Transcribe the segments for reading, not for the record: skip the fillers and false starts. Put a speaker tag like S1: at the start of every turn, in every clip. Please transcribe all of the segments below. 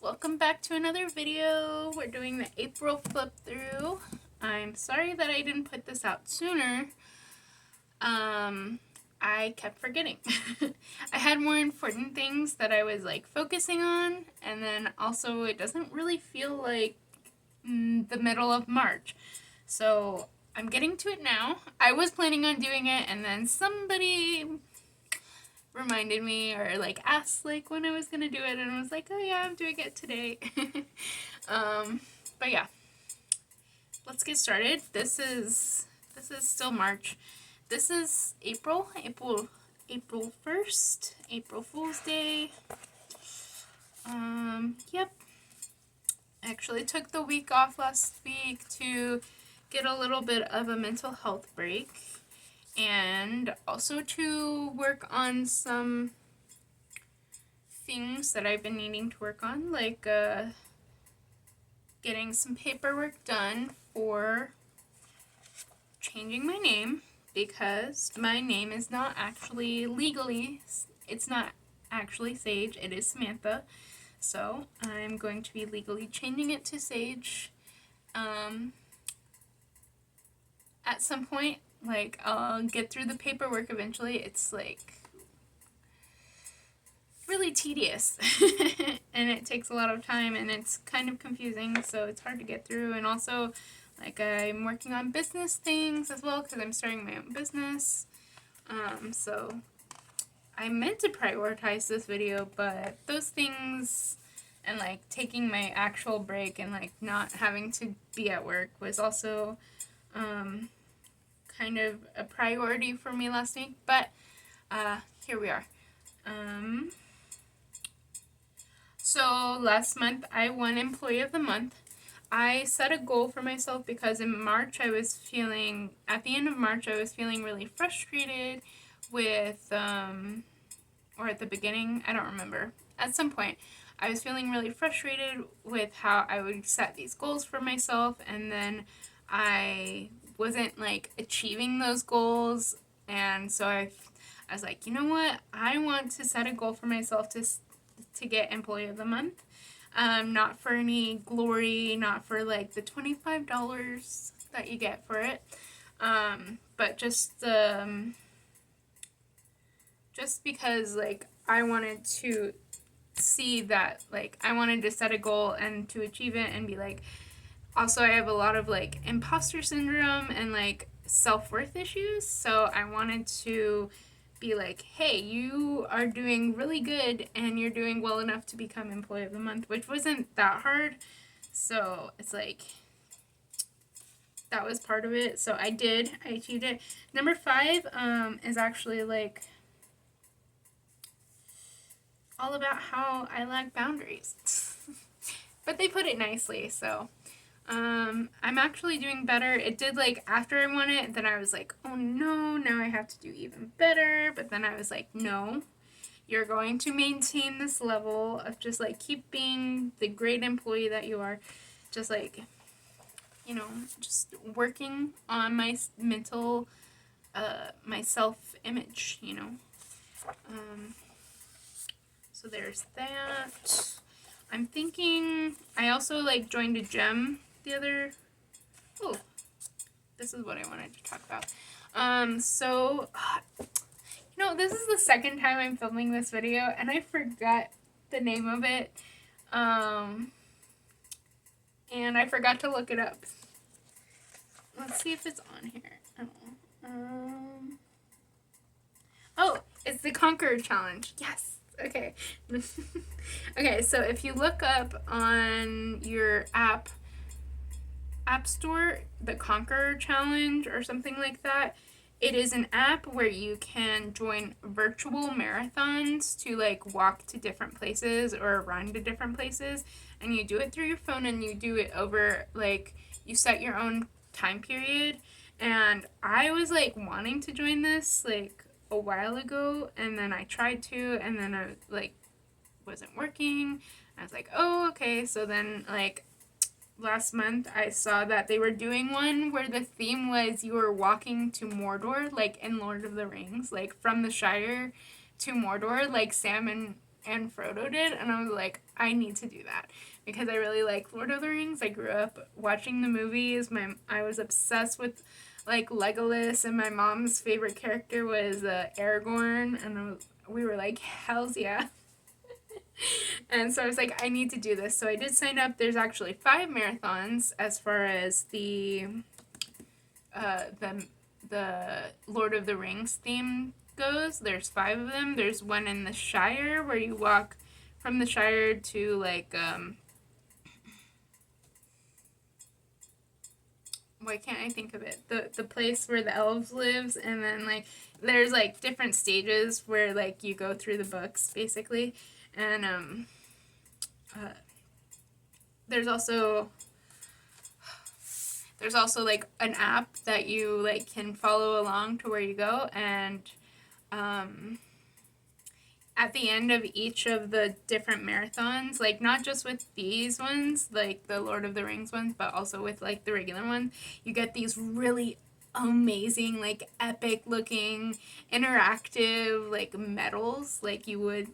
S1: welcome back to another video. We're doing the April flip through. I'm sorry that I didn't put this out sooner. I kept forgetting. I had more important things that I was like focusing on, and then also it doesn't really feel like the middle of March. So I'm getting to it now. I was planning on doing it, and then somebody reminded me or like asked like when I was gonna do it, and I was like, oh yeah, I'm doing it today. But yeah, let's get started. This is still March. This is April 1st, April Fool's Day. Yep. I actually took the week off last week to get a little bit of a mental health break, and also to work on some things that I've been needing to work on, like getting some paperwork done for changing my name, because my name is not actually legally, it's not actually Sage, it is Samantha. So I'm going to be legally changing it to Sage at some point. Like, I'll get through the paperwork eventually. It's like really tedious and it takes a lot of time, and it's kind of confusing, so it's hard to get through. And also, like, I'm working on business things as well because I'm starting my own business. So I meant to prioritize this video, but those things and like taking my actual break and like not having to be at work was also kind of a priority for me last week. But here we are. So last month I won Employee of the Month. I set a goal for myself because in March at the end of March I was feeling really frustrated with, or at the beginning, I don't remember. At some point, I was feeling really frustrated with how I would set these goals for myself, and then I wasn't like achieving those goals, and so I was like, you know what? I want to set a goal for myself to get Employee of the Month. Not for any glory, not for like the $25 that you get for it, but just because like I wanted to see that, like, I wanted to set a goal and to achieve it and be like, also I have a lot of like imposter syndrome and like self-worth issues, so I wanted to be like, hey, you are doing really good and you're doing well enough to become Employee of the Month, which wasn't that hard. So it's like, that was part of it. So I achieved it. Number 5 is actually like all about how I lack boundaries. But they put it nicely, so I'm actually doing better. It did, like, after I won it, then I was like, oh no, now I have to do even better. But then I was like, no, you're going to maintain this level of just like keep being the great employee that you are. Just like, you know, just working on my mental, my self-image, you know. So there's that. I'm thinking, I also like joined a gym the other, oh, this is what I wanted to talk about. So, you know, this is the second time I'm filming this video, and I forgot the name of it, and I forgot to look it up. Let's see if it's on here. Oh, it's the Conqueror Challenge. Yes. Okay. Okay, so if you look up on your app store, the Conqueror Challenge or something like that, it is an app where you can join virtual marathons to like walk to different places or run to different places, and you do it through your phone, and you do it over, like, you set your own time period. And I was like wanting to join this like a while ago, and then I tried to, and then I like wasn't working. I was like, oh, okay. So then like last month I saw that they were doing one where the theme was you were walking to Mordor, like in Lord of the Rings, like from the Shire to Mordor, like Sam and and Frodo did, and I was like, I need to do that because I really like Lord of the Rings. I grew up watching the movies. I was obsessed with like Legolas, and my mom's favorite character was Aragorn, and we were like, hell's yeah. And so I was like, I need to do this. So I did sign up. There's actually 5 marathons as far as the Lord of the Rings theme goes. There's 5 of them. There's one in the Shire where you walk from the Shire to like why can't I think of it? The place where the elves lives, and then like there's like different stages where like you go through the books basically, and there's also like an app that you like can follow along to where you go, and at the end of each of the different marathons, like not just with these ones, like the Lord of the Rings ones, but also with like the regular ones, you get these really amazing, like epic looking interactive like medals. Like you would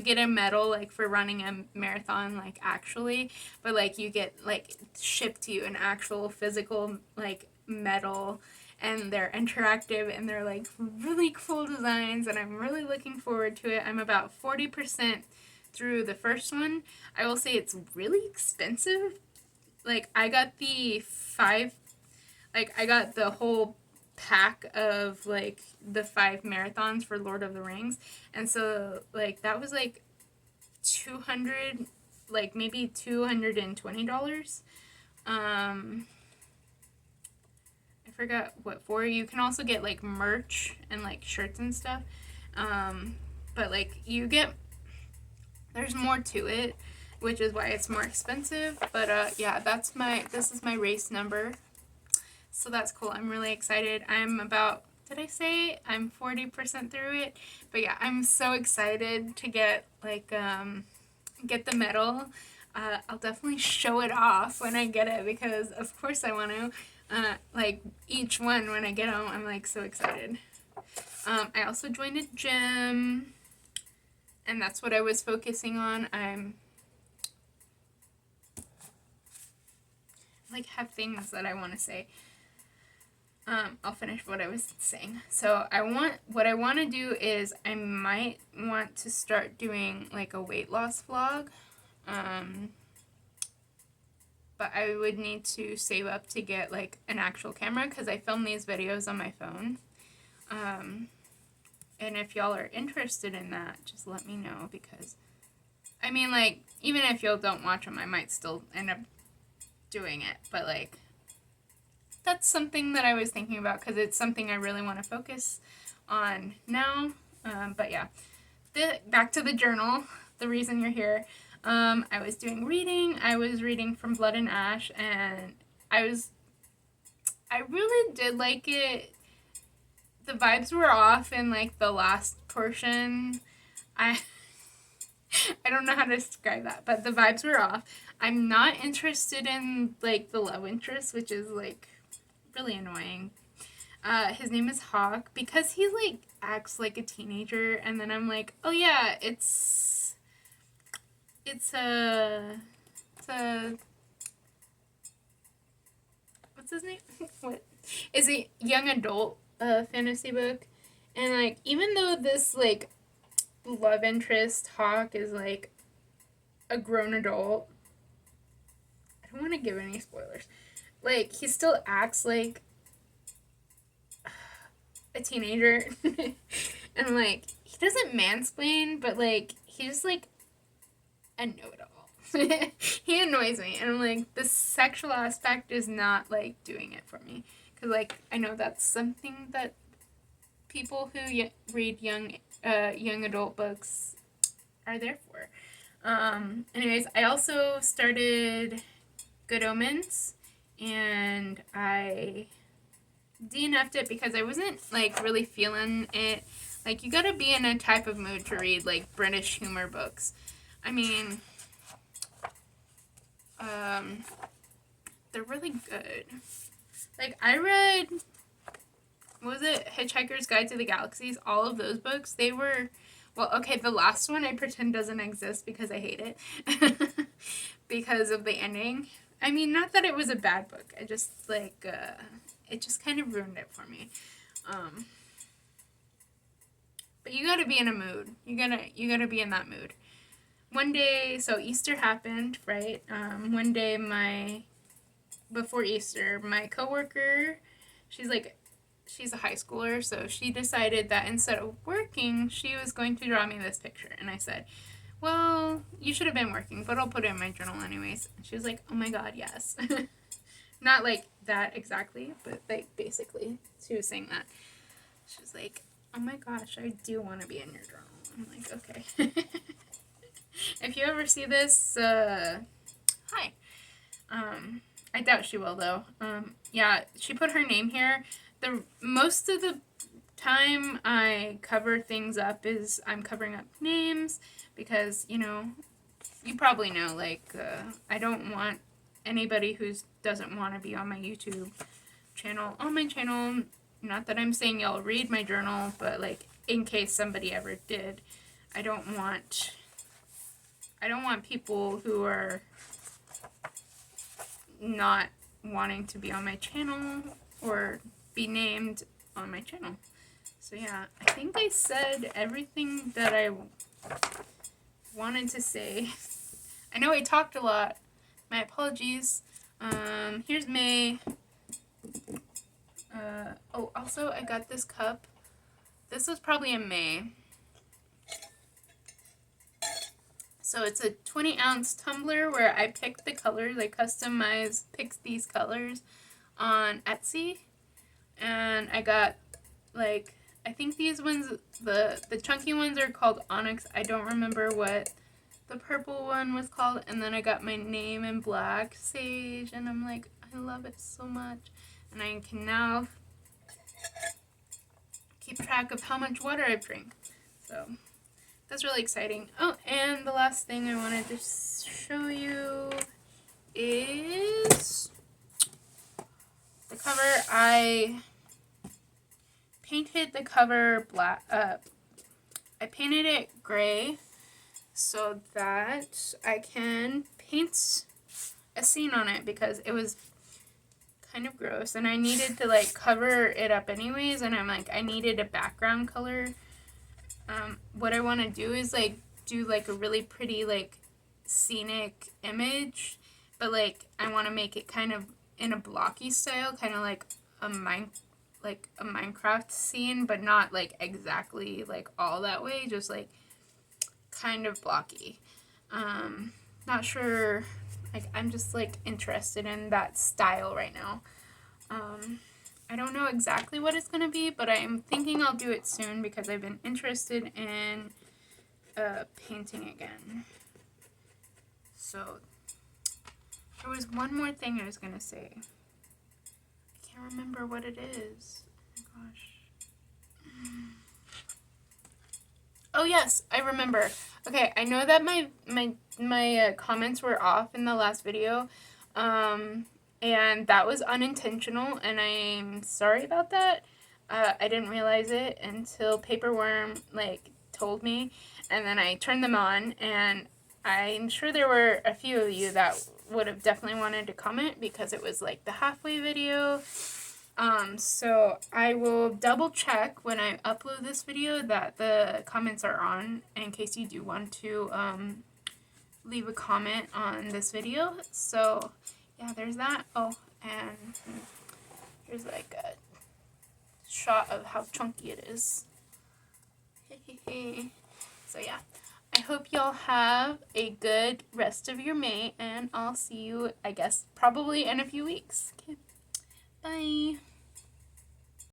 S1: get a medal like for running a marathon, like actually, but like you get like shipped to you an actual physical like medal, and they're interactive and they're like really cool designs, and I'm really looking forward to it. I'm about 40% through the first one. I will say it's really expensive. Like I got I got the whole pack of like the 5 marathons for Lord of the Rings, and so like that was like 200, like maybe $220. I forgot what for. You can also get like merch and like shirts and stuff. But like there's more to it, which is why it's more expensive. But yeah, this is my race number. So that's cool. I'm really excited. Did I say I'm 40% through it? But yeah, I'm so excited to get the medal. I'll definitely show it off when I get it because of course I want to. Like each one when I get home, I'm like so excited. I also joined a gym, and that's what I was focusing on. I'm like have things that I want to say. I'll finish what I was saying. So what I want to do is I might want to start doing like a weight loss vlog. But I would need to save up to get like an actual camera because I film these videos on my phone. And if y'all are interested in that, just let me know because, I mean, like, even if y'all don't watch them, I might still end up doing it. But, like, that's something that I was thinking about because it's something I really want to focus on now. But yeah, back to the journal, the reason you're here. I was doing reading. I was reading From Blood and Ash, and I really did like it. The vibes were off in like the last portion. I don't know how to describe that, but the vibes were off. I'm not interested in like the love interest, which is like really annoying. His name is Hawk because he like acts like a teenager, and then I'm like, oh yeah, it's a what's his name? What is a young adult fantasy book, and like even though this like love interest Hawk is like a grown adult, I don't want to give any spoilers. Like he still acts like a teenager, and like he doesn't mansplain, but like he's like a know-it-all. He annoys me, and I'm like, the sexual aspect is not like doing it for me, because like I know that's something that people who read young adult books are there for. Anyways, I also started Good Omens, and I DNF'd it because I wasn't like really feeling it. Like you gotta be in a type of mood to read like British humor books. I mean, they're really good. Like I read, what was it, Hitchhiker's Guide to the Galaxies? All of those books, they were Well, okay, the last one I pretend doesn't exist because I hate it. Because of the ending. I mean, not that it was a bad book. I just, like, it just kind of ruined it for me. But you gotta be in a mood. You gotta be in that mood. One day, so Easter happened, right? One day before Easter, my coworker, she's a high schooler, so she decided that instead of working, she was going to draw me this picture. And I said, well, you should have been working, but I'll put it in my journal anyways. And she was like, oh my god, yes. Not like that exactly, but like basically, she was saying that. She was like, oh my gosh, I do want to be in your journal. I'm like, okay. If you ever see this, hi. I doubt she will though. Yeah, she put her name here. Most of the time I cover things up is I'm covering up names because, you know, you probably know, like, I don't want anybody who doesn't want to be on my YouTube channel on my channel. Not that I'm saying y'all read my journal, but like in case somebody ever did, I don't want people who are not wanting to be on my channel or be named on my channel. So yeah, I think I said everything that I wanted to say. I know I talked a lot. My apologies. Here's May. Oh, also I got this cup. This was probably in May. So it's a 20-ounce tumbler where I picked the colors. I picked these colors on Etsy. And I got, like, I think these ones, the chunky ones are called Onyx. I don't remember what the purple one was called. And then I got my name in black, Sage. And I'm like, I love it so much. And I can now keep track of how much water I drink. So that's really exciting. Oh, and the last thing I wanted to show you is the cover. I painted the cover black. I painted it gray so that I can paint a scene on it because it was kind of gross and I needed to like cover it up anyways, and I'm like, I needed a background color. What I want to do is like do like a really pretty like scenic image, but like I want to make it kind of in a blocky style, kind of like a Minecraft scene, but not like exactly like all that way, just like kind of blocky. Not sure, like I'm just like interested in that style right now. I don't know exactly what it's gonna be, but I'm thinking I'll do it soon because I've been interested in painting again. So there was one more thing I was gonna say. I can't remember what it is. Oh my gosh. Oh yes, I remember. Okay, I know that my comments were off in the last video, and that was unintentional, and I'm sorry about that. I didn't realize it until Paperworm like told me, and then I turned them on, and I'm sure there were a few of you that would have definitely wanted to comment because it was like the halfway video. So I will double check when I upload this video that the comments are on in case you do want to leave a comment on this video. So yeah, there's that. Oh, and here's like a shot of how chunky it is. So yeah, I hope y'all have a good rest of your May, and I'll see you, I guess, probably in a few weeks. Okay, bye.